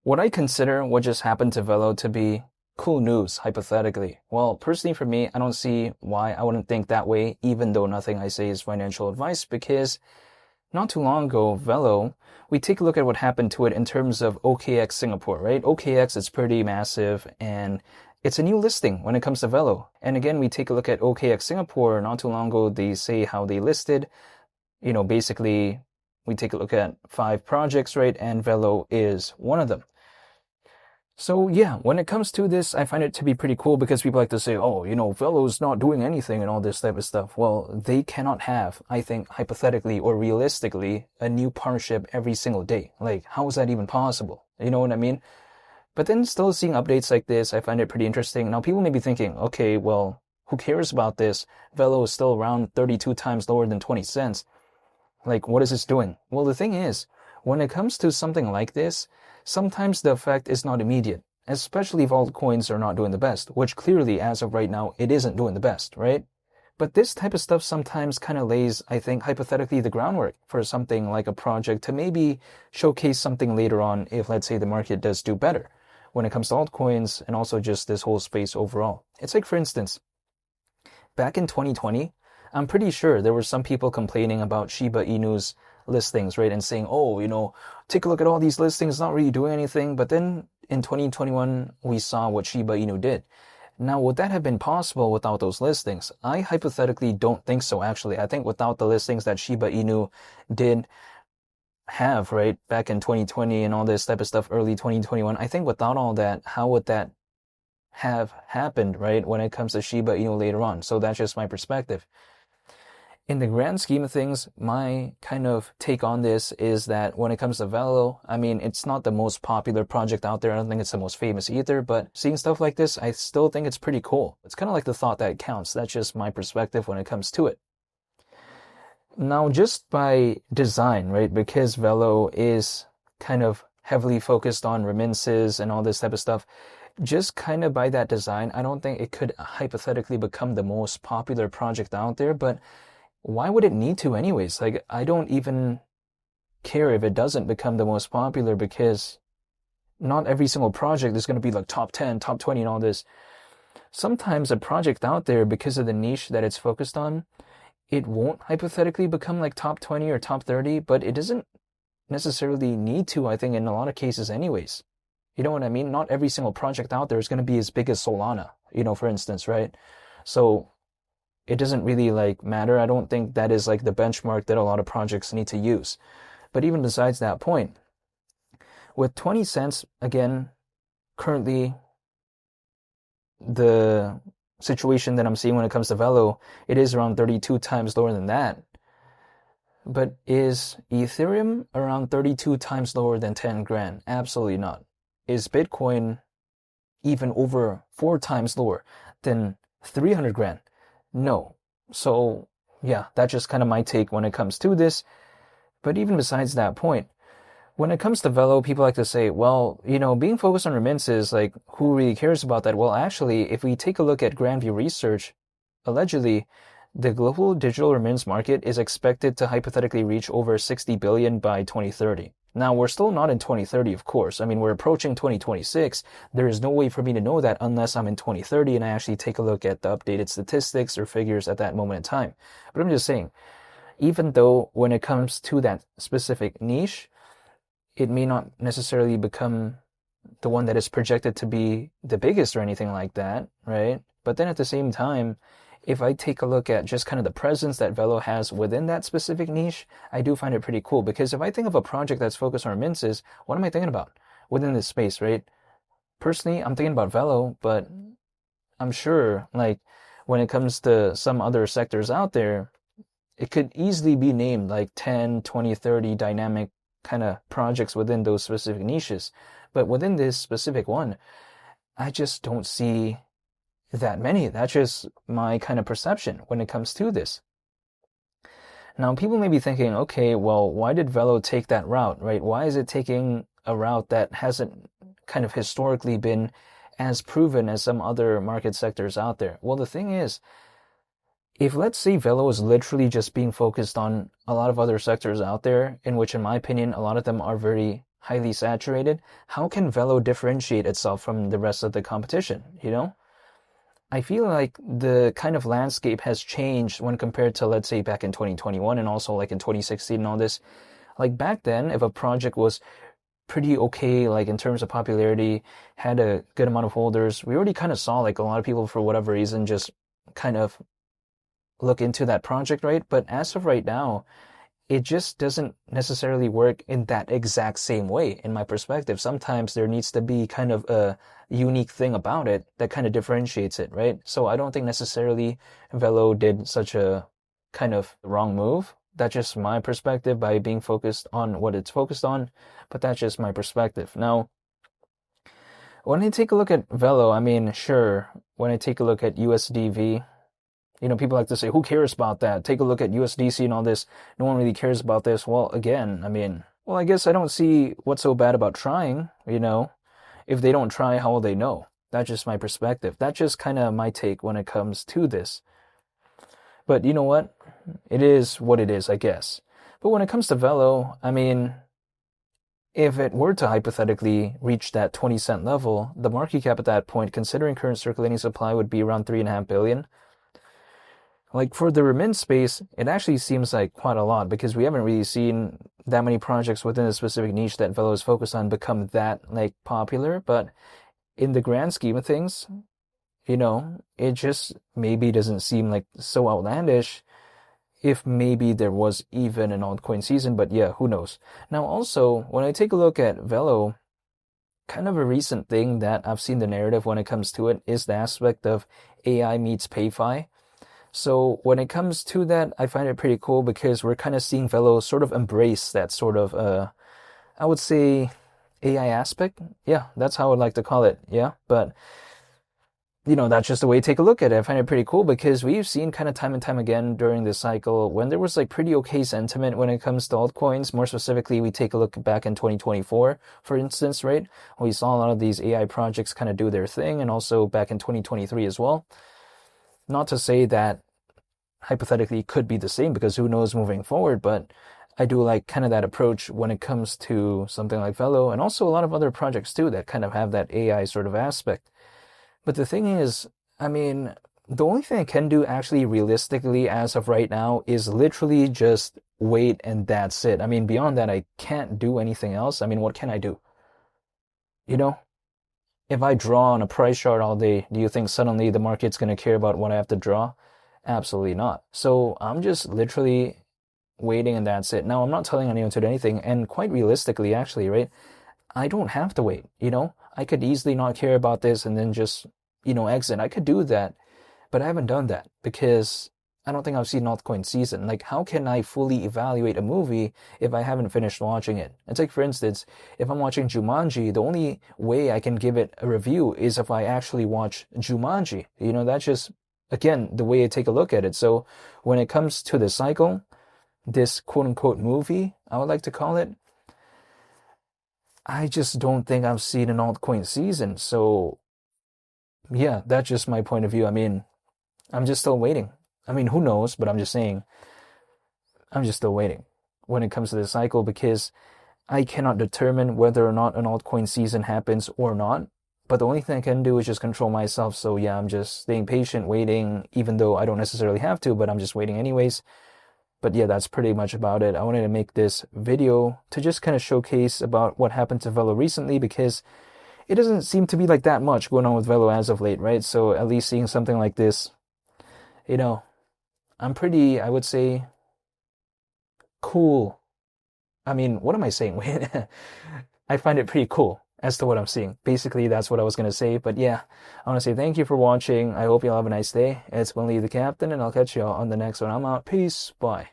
Would I consider what just happened to Velo to be cool news, hypothetically? Well, personally for me, I don't see why I wouldn't think that way, even though nothing I say is financial advice, because not too long ago, Velo, we take a look at what happened to it in terms of OKX Singapore, right? OKX is pretty massive and it's a new listing when it comes to Velo. And again, we take a look at OKX Singapore. Not too long ago, they say how they listed. Basically, we take a look at 5 projects, right? And Velo is one of them. So yeah, when it comes to this, I find it to be pretty cool because people like to say, oh, Velo's not doing anything and all this type of stuff. Well, they cannot have, I think, hypothetically or realistically, a new partnership every single day. Like, how is that even possible? You know what I mean? But then still seeing updates like this, I find it pretty interesting. Now, people may be thinking, okay, well, who cares about this? Velo is still around 32 times lower than 20 cents. Like, what is this doing? Well, the thing is, when it comes to something like this, sometimes the effect is not immediate, especially if altcoins are not doing the best, which clearly, as of right now, it isn't doing the best, right? But this type of stuff sometimes kind of lays, I think, hypothetically the groundwork for something like a project to maybe showcase something later on if, let's say, the market does do better when it comes to altcoins and also just this whole space overall. It's like, for instance, back in 2020, I'm pretty sure there were some people complaining about Shiba Inu's listings, right? And saying, oh, take a look at all these listings, not really doing anything. But then in 2021, we saw what Shiba Inu did. Now, would that have been possible without those listings? I hypothetically don't think so, actually. I think without the listings that Shiba Inu did have, right, back in 2020 and all this type of stuff, early 2021, I think without all that, how would that have happened, right, when it comes to Shiba Inu later on? So that's just my perspective. In the grand scheme of things, my kind of take on this is that when it comes to Velo, I mean, it's not the most popular project out there. I don't think it's the most famous either, but seeing stuff like this, I still think it's pretty cool. It's kind of like the thought that counts. That's just my perspective when it comes to it. Now, just by design, right, because Velo is kind of heavily focused on remittances and all this type of stuff, just kind of by that design, I don't think it could hypothetically become the most popular project out there, but why would it need to anyways? Like, I don't even care if it doesn't become the most popular because not every single project is going to be like top 10, top 20 and all this. Sometimes a project out there, because of the niche that it's focused on, it won't hypothetically become like top 20 or top 30, but it doesn't necessarily need to, I think, in a lot of cases anyways. You know what I mean? Not every single project out there is going to be as big as Solana, for instance, right? So it doesn't really like matter. I don't think that is like the benchmark that a lot of projects need to use. But even besides that point, with 20 cents, again, currently the situation that I'm seeing when it comes to Velo, it is around 32 times lower than that. But is Ethereum around 32 times lower than 10 grand? Absolutely not. Is Bitcoin even over 4 times lower than 300 grand? No. So yeah, that's just kind of my take when it comes to this. But even besides that point, when it comes to Velo, people like to say, well, being focused on remittances, like, who really cares about that? Well, actually, if we take a look at Grandview Research, allegedly, the global digital remittance market is expected to hypothetically reach over 60 billion by 2030. Now, we're still not in 2030, of course. I mean, we're approaching 2026. There is no way for me to know that unless I'm in 2030 and I actually take a look at the updated statistics or figures at that moment in time. But I'm just saying, even though when it comes to that specific niche, it may not necessarily become the one that is projected to be the biggest or anything like that, right? But then at the same time, if I take a look at just kind of the presence that Velo has within that specific niche, I do find it pretty cool. Because if I think of a project that's focused on remittances, what am I thinking about within this space, right? Personally, I'm thinking about Velo, but I'm sure, like, when it comes to some other sectors out there, it could easily be named like 10, 20, 30 dynamic kind of projects within those specific niches. But within this specific one, I just don't see that many. That's just my kind of perception when it comes to this. Now, people may be thinking, okay, well, why did Velo take that route, right? Why is it taking a route that hasn't kind of historically been as proven as some other market sectors out there? Well, the thing is, if let's say Velo is literally just being focused on a lot of other sectors out there, in which, in my opinion, a lot of them are very highly saturated, how can Velo differentiate itself from the rest of the competition, you know? I feel like the kind of landscape has changed when compared to, let's say, back in 2021 and also like in 2016 and all this. Like back then, if a project was pretty okay, like in terms of popularity, had a good amount of holders, we already kind of saw like a lot of people for whatever reason just kind of look into that project, right? But as of right now, it just doesn't necessarily work in that exact same way, in my perspective. Sometimes there needs to be kind of a unique thing about it that kind of differentiates it, right? So I don't think necessarily Velo did such a kind of wrong move. That's just my perspective by being focused on what it's focused on, but that's just my perspective. Now, when I take a look at Velo, I mean, sure, when I take a look at USDV, people like to say, who cares about that? Take a look at USDC and all this. No one really cares about this. Well, again, I mean, well, I guess I don't see what's so bad about trying, If they don't try, how will they know? That's just my perspective. That's just kind of my take when it comes to this. But you know what? It is what it is, I guess. But when it comes to Velo, I mean, if it were to hypothetically reach that 20-cent level, the market cap at that point, considering current circulating supply, would be around 3.5 billion. Like for the remit space, it actually seems like quite a lot because we haven't really seen that many projects within a specific niche that Velo is focused on become that like popular. But in the grand scheme of things, it just maybe doesn't seem like so outlandish if maybe there was even an altcoin season. But yeah, who knows? Now also, when I take a look at Velo, kind of a recent thing that I've seen the narrative when it comes to it is the aspect of AI meets PayFi. So when it comes to that, I find it pretty cool because we're kind of seeing Velo sort of embrace that sort of, I would say, AI aspect. Yeah, that's how I'd like to call it. Yeah, but that's just the way to take a look at it. I find it pretty cool because we've seen kind of time and time again during this cycle when there was like pretty okay sentiment when it comes to altcoins. More specifically, we take a look back in 2024, for instance, right? We saw a lot of these AI projects kind of do their thing, and also back in 2023 as well. Not to say that hypothetically could be the same because who knows moving forward, but I do like kind of that approach when it comes to something like Velo and also a lot of other projects too that kind of have that AI sort of aspect. But the thing is, I mean, the only thing I can do actually realistically as of right now is literally just wait and that's it. I mean, beyond that, I can't do anything else. I mean, what can I do? If I draw on a price chart all day, do you think suddenly the market's going to care about what I have to draw? Absolutely not. So I'm just literally waiting and that's it. Now, I'm not telling anyone to do anything, and quite realistically, actually, right? I don't have to wait, I could easily not care about this and then just, exit. I could do that, but I haven't done that because I don't think I've seen altcoin season. Like, how can I fully evaluate a movie if I haven't finished watching it? It's like, for instance, if I'm watching Jumanji, the only way I can give it a review is if I actually watch Jumanji. That's just, again, the way I take a look at it. So when it comes to the cycle, this quote-unquote movie, I would like to call it, I just don't think I've seen an altcoin season. So yeah, that's just my point of view. I mean, I'm just still waiting. I mean, who knows, but I'm just saying, I'm just still waiting when it comes to the cycle because I cannot determine whether or not an altcoin season happens or not. But the only thing I can do is just control myself. So yeah, I'm just staying patient, waiting, even though I don't necessarily have to, but I'm just waiting anyways. But yeah, that's pretty much about it. I wanted to make this video to just kind of showcase about what happened to Velo recently because it doesn't seem to be like that much going on with Velo as of late, right? So at least seeing something like this, I'm pretty, I would say, cool. I mean, what am I saying? I find it pretty cool as to what I'm seeing. Basically, that's what I was going to say. But yeah, I want to say thank you for watching. I hope you all have a nice day. It's Willie the Captain, and I'll catch you all on the next one. I'm out. Peace. Bye.